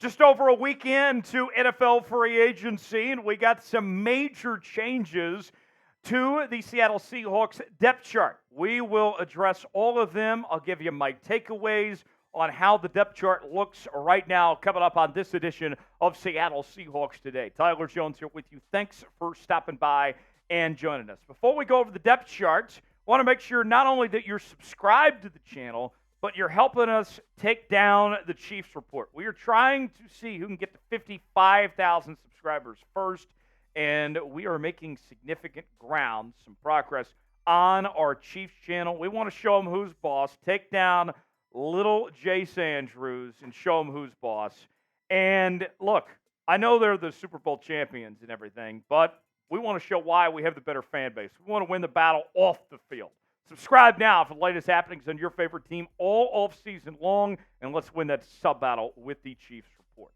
Just over a week into NFL free agency, and we got some major changes to the Seattle Seahawks depth chart. We will address all of them. I'll give you my takeaways on how the depth chart looks right now, coming up on this edition of Seattle Seahawks Today. Tyler Jones here with you. Thanks for stopping by and joining us. Before we go over the depth chart, I want to make sure not only that you're subscribed to the channel, but you're helping us take down the Chiefs report. We are trying to see who can get to 55,000 subscribers first, and we are making significant ground, some progress on our Chiefs channel. We want to show them who's boss, take down little Jace Andrews and show them who's boss. And look, I know they're the Super Bowl champions and everything, but we want to show why we have the better fan base. We want to win the battle off the field. Subscribe now for the latest happenings on your favorite team all off-season long, and let's win that sub-battle with the Chiefs report.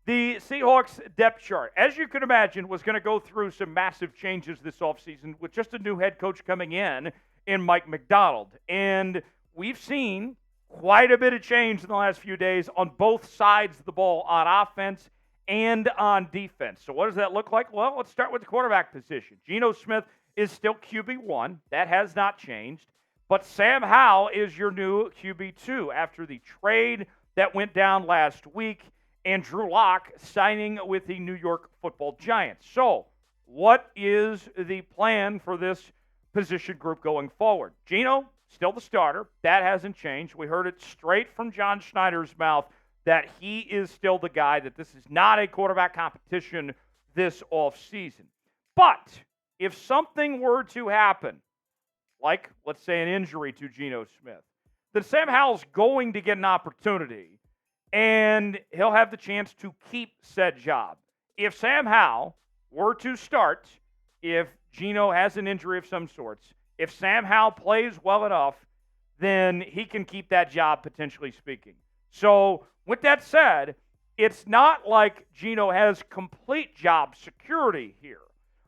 The Seahawks depth chart, as you can imagine, was going to go through some massive changes this offseason with just a new head coach coming in Mike Macdonald. And we've seen quite a bit of change in the last few days on both sides of the ball, on offense and on defense. So what does that look like? Well, let's start with the quarterback position. Geno Smith is still QB1. That has not changed. But Sam Howell is your new QB2 after the trade that went down last week and Drew Lock signing with the New York Football Giants. So what is the plan for this position group going forward? Geno, still the starter. That hasn't changed. We heard it straight from John Schneider's mouth that he is still the guy, that this is not a quarterback competition this offseason. But if something were to happen, like, let's say, an injury to Geno Smith, then Sam Howell's going to get an opportunity, and he'll have the chance to keep said job. If Sam Howell were to start, if Geno has an injury of some sorts, if Sam Howell plays well enough, then he can keep that job, potentially speaking. So, with that said, it's not like Geno has complete job security here.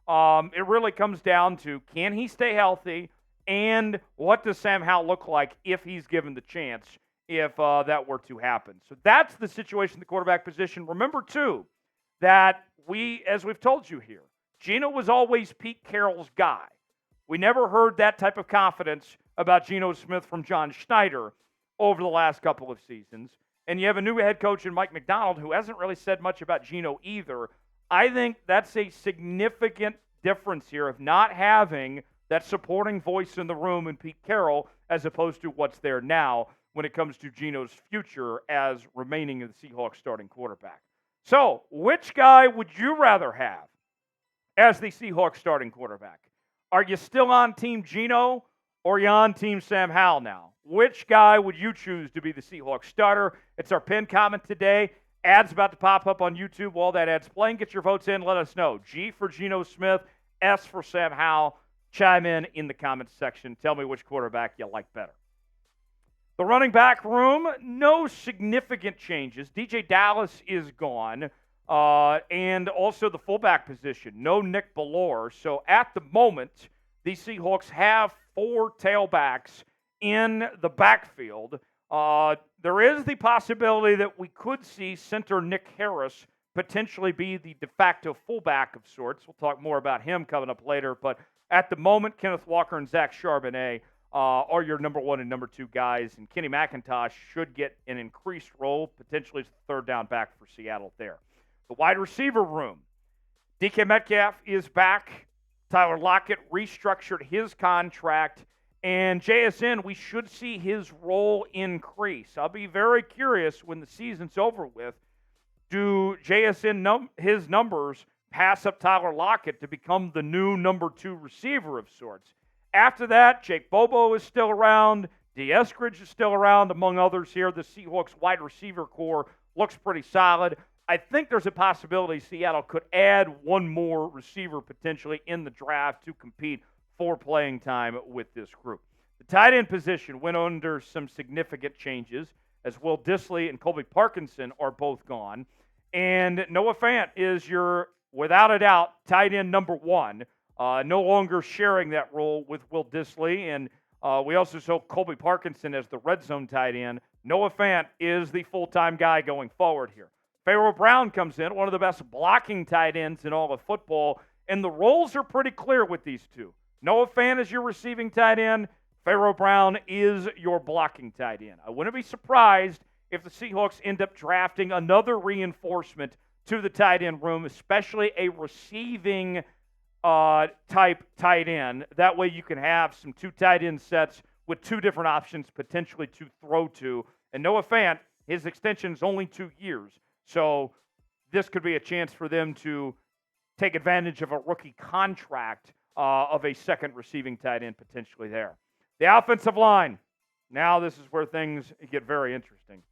It really comes down to, can he stay healthy, and what does Sam Howell look like if he's given the chance, if that were to happen. So that's the situation in the quarterback position. Remember, too, that as we've told you here, Geno was always Pete Carroll's guy. We never heard that type of confidence about Geno Smith from John Schneider over the last couple of seasons. And you have a new head coach in Mike Macdonald who hasn't really said much about Geno either. I think that's a significant difference here of not having that supporting voice in the room in Pete Carroll as opposed to what's there now when it comes to Geno's future as remaining the Seahawks starting quarterback. So, which guy would you rather have as the Seahawks starting quarterback? Are you still on Team Geno or are you on Team Sam Howell now? Which guy would you choose to be the Seahawks starter? It's our pinned comment today. Ads about to pop up on YouTube while that ad's playing. Get your votes in. Let us know. G for Geno Smith. S for Sam Howell. Chime in the comments section. Tell me which quarterback you like better. The running back room, no significant changes. DJ Dallas is gone. And also the fullback position. No Nick Bellore. So at the moment, the Seahawks have 4 tailbacks in the backfield. There is the possibility that we could see center Nick Harris potentially be the de facto fullback of sorts. We'll talk more about him coming up later. But at the moment, Kenneth Walker and Zach Charbonnet are your number 1 and number 2 guys. And Kenny McIntosh should get an increased role, potentially as the third down back for Seattle there. The wide receiver room. DK Metcalf is back. Tyler Lockett restructured his contract. And JSN, we should see his role increase. I'll be very curious when the season's over with. Do JSN, his numbers, pass up Tyler Lockett to become the new number 2 receiver of sorts? After that, Jake Bobo is still around. D. Eskridge is still around, among others here. The Seahawks wide receiver core looks pretty solid. I think there's a possibility Seattle could add one more receiver potentially in the draft to compete for playing time with this group. The tight end position went under some significant changes as Will Dissly and Colby Parkinson are both gone. And Noah Fant is your, without a doubt, tight end number 1. No longer sharing that role with Will Dissly. And we also saw Colby Parkinson as the red zone tight end. Noah Fant is the full-time guy going forward here. Pharaoh Brown comes in, one of the best blocking tight ends in all of football, and the roles are pretty clear with these two. Noah Fant is your receiving tight end. Pharaoh Brown is your blocking tight end. I wouldn't be surprised if the Seahawks end up drafting another reinforcement to the tight end room, especially a receiving type tight end. That way you can have some two tight end sets with two different options potentially to throw to. And Noah Fant, his extension is only 2 years. So this could be a chance for them to take advantage of a rookie contract of a second receiving tight end potentially there. The offensive line. Now this is where things get very interesting.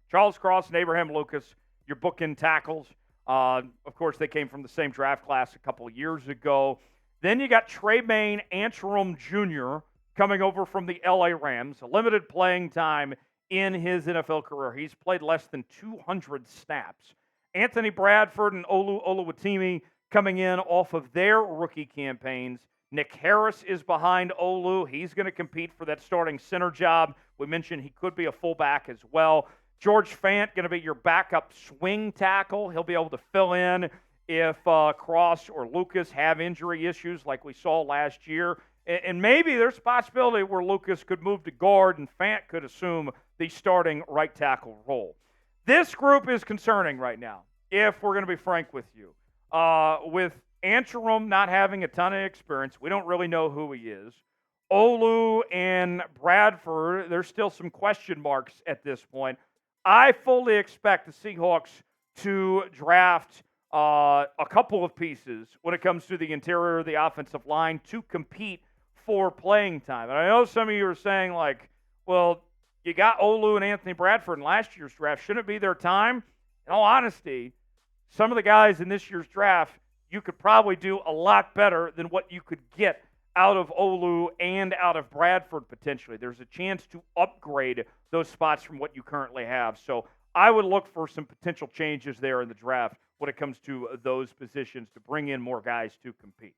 Charles Cross and Abraham Lucas, your bookend tackles. Of course, they came from the same draft class a couple of years ago. Then you got Tremaine Anchrum Jr. coming over from the LA Rams, a limited playing time in his NFL career. He's played less than 200 snaps. Anthony Bradford and Olu Oluwatimi coming in off of their rookie campaigns. Nick Harris is behind Olu. He's going to compete for that starting center job. We mentioned he could be a fullback as well. George Fant going to be your backup swing tackle. He'll be able to fill in if Cross or Lucas have injury issues like we saw last year. And maybe there's a possibility where Lucas could move to guard and Fant could assume the starting right tackle role. This group is concerning right now, if we're going to be frank with you. With Anchrum not having a ton of experience, we don't really know who he is. Olu and Bradford, there's still some question marks at this point. I fully expect the Seahawks to draft a couple of pieces when it comes to the interior of the offensive line to compete for playing time. And I know some of you are saying, like, well, you got Olu and Anthony Bradford in last year's draft. Shouldn't it be their time? In all honesty, some of the guys in this year's draft, you could probably do a lot better than what you could get out of Olu and out of Bradford potentially. There's a chance to upgrade those spots from what you currently have. So I would look for some potential changes there in the draft when it comes to those positions to bring in more guys to compete.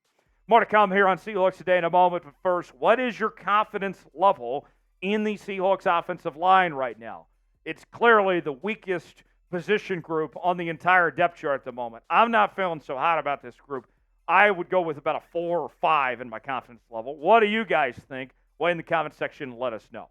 More to come here on Seahawks Today in a moment. But first, what is your confidence level in the Seahawks offensive line right now? It's clearly the weakest position group on the entire depth chart at the moment. I'm not feeling so hot about this group. I would go with about a 4 or 5 in my confidence level. What do you guys think? Weigh in the comment section and let us know.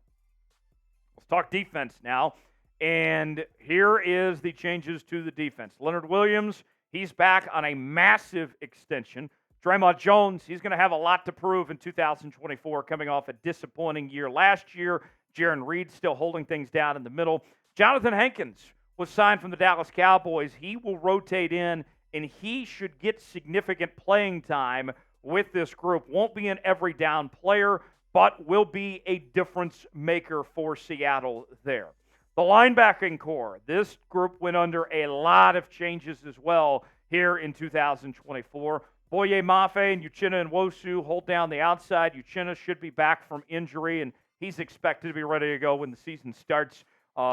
Let's talk defense now. And here is the changes to the defense. Leonard Williams, he's back on a massive extension. Draymond Jones, he's going to have a lot to prove in 2024, coming off a disappointing year last year. Jaron Reed still holding things down in the middle. Jonathan Hankins was signed from the Dallas Cowboys. He will rotate in, and he should get significant playing time with this group. Won't be an every down player, but will be a difference maker for Seattle there. The linebacking core, this group went under a lot of changes as well here in 2024. Boye Mafe and Uchenna Nwosu hold down the outside. Uchenna should be back from injury, and he's expected to be ready to go when the season starts.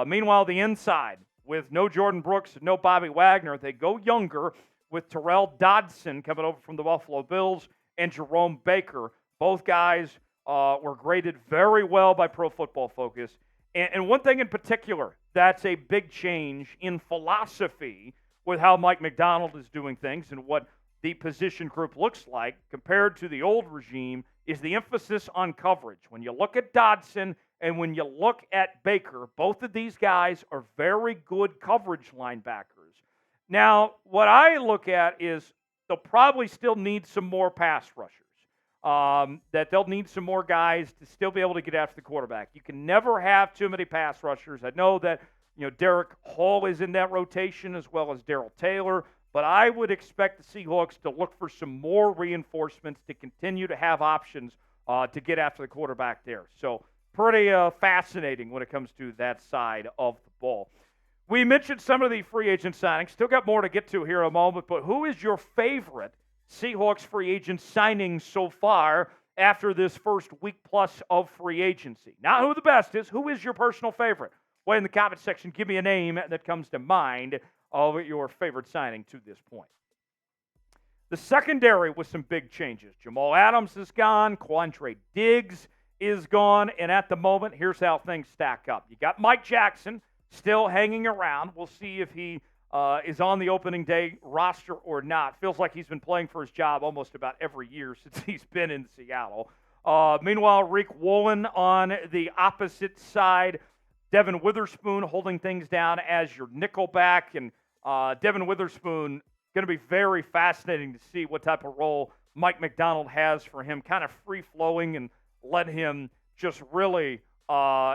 Meanwhile, the inside, with no Jordan Brooks and no Bobby Wagner, they go younger with Tyrel Dodson coming over from the Buffalo Bills and Jerome Baker. Both guys were graded very well by Pro Football Focus. And one thing in particular, that's a big change in philosophy with how Mike Macdonald is doing things and what the position group looks like compared to the old regime is the emphasis on coverage. When you look at Dodson and when you look at Baker, both of these guys are very good coverage linebackers. Now, what I look at is they'll probably still need some more pass rushers. That they'll need some more guys to still be able to get after the quarterback. You can never have too many pass rushers. I know that Derek Hall is in that rotation as well as Darrell Taylor, but I would expect the Seahawks to look for some more reinforcements to continue to have options to get after the quarterback there. So pretty fascinating when it comes to that side of the ball. We mentioned some of the free agent signings. Still got more to get to here in a moment, but who is your favorite Seahawks free agent signing so far after this first week plus of free agency? Not who the best is. Who is your personal favorite? Way in the comment section, give me a name that comes to mind of your favorite signing to this point. The secondary with some big changes. Jamal Adams is gone. Quandre Diggs is gone. And at the moment, here's how things stack up. You got Mike Jackson still hanging around. We'll see if he is on the opening day roster or not. Feels like he's been playing for his job almost about every year since he's been in Seattle. Meanwhile, Reek Woolen on the opposite side. Devin Witherspoon holding things down as your nickelback. And Devin Witherspoon, going to be very fascinating to see what type of role Mike Macdonald has for him, kind of free-flowing and let him just really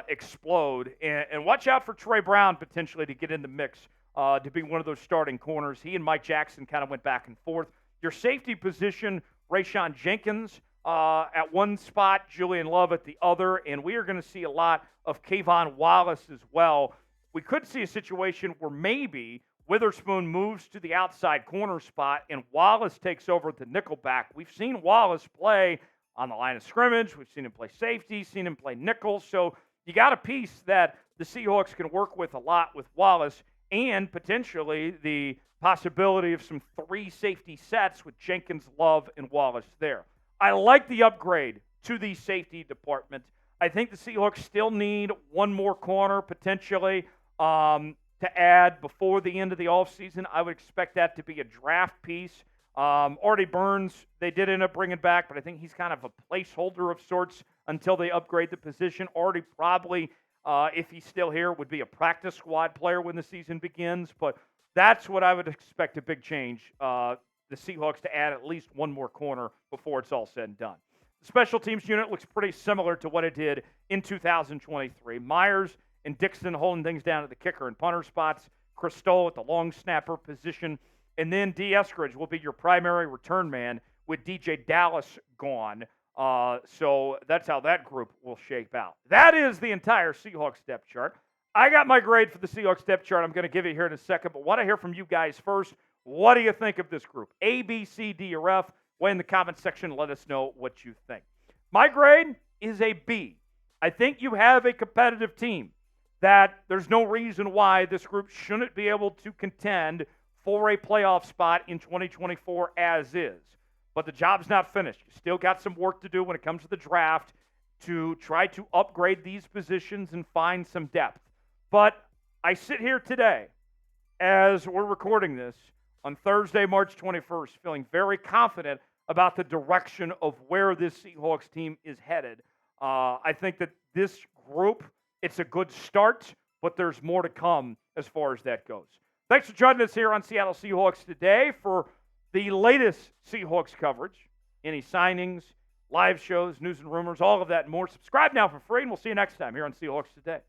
explode. And watch out for Trey Brown potentially to get in the mix to be one of those starting corners. He and Mike Jackson kind of went back and forth. Your safety position, Rayshawn Jenkins at one spot, Julian Love at the other, and we are going to see a lot of Kayvon Wallace as well. We could see a situation where maybe Witherspoon moves to the outside corner spot and Wallace takes over at the nickelback. We've seen Wallace play on the line of scrimmage. We've seen him play safety, seen him play nickel. So you got a piece that the Seahawks can work with a lot with Wallace, and potentially the possibility of some 3 safety sets with Jenkins, Love, and Wallace there. I like the upgrade to the safety department. I think the Seahawks still need one more corner potentially to add before the end of the offseason. I would expect that to be a draft piece. Artie Burns, they did end up bringing back, but I think he's kind of a placeholder of sorts until they upgrade the position. Artie probably, if he's still here, would be a practice squad player when the season begins. But that's what I would expect, a big change. The Seahawks to add at least one more corner before it's all said and done. The special teams unit looks pretty similar to what it did in 2023. Myers and Dixon holding things down at the kicker and punter spots. Chris Stoll at the long snapper position. And then D. Eskridge will be your primary return man with DJ Dallas gone. So that's how that group will shape out. That is the entire Seahawks depth chart. I got my grade for the Seahawks depth chart. I'm going to give it here in a second, but want to hear from you guys first. What do you think of this group? A, B, C, D, or F? Way in the comment section, let us know what you think. My grade is a B. I think you have a competitive team that there's no reason why this group shouldn't be able to contend for a playoff spot in 2024 as is. But the job's not finished. You still got some work to do when it comes to the draft to try to upgrade these positions and find some depth. But I sit here today as we're recording this on Thursday, March 21st, feeling very confident about the direction of where this Seahawks team is headed. I think that this group, it's a good start, but there's more to come as far as that goes. Thanks for joining us here on Seattle Seahawks today for the latest Seahawks coverage. Any signings, live shows, news and rumors, all of that and more. Subscribe now for free, and we'll see you next time here on Seahawks Today.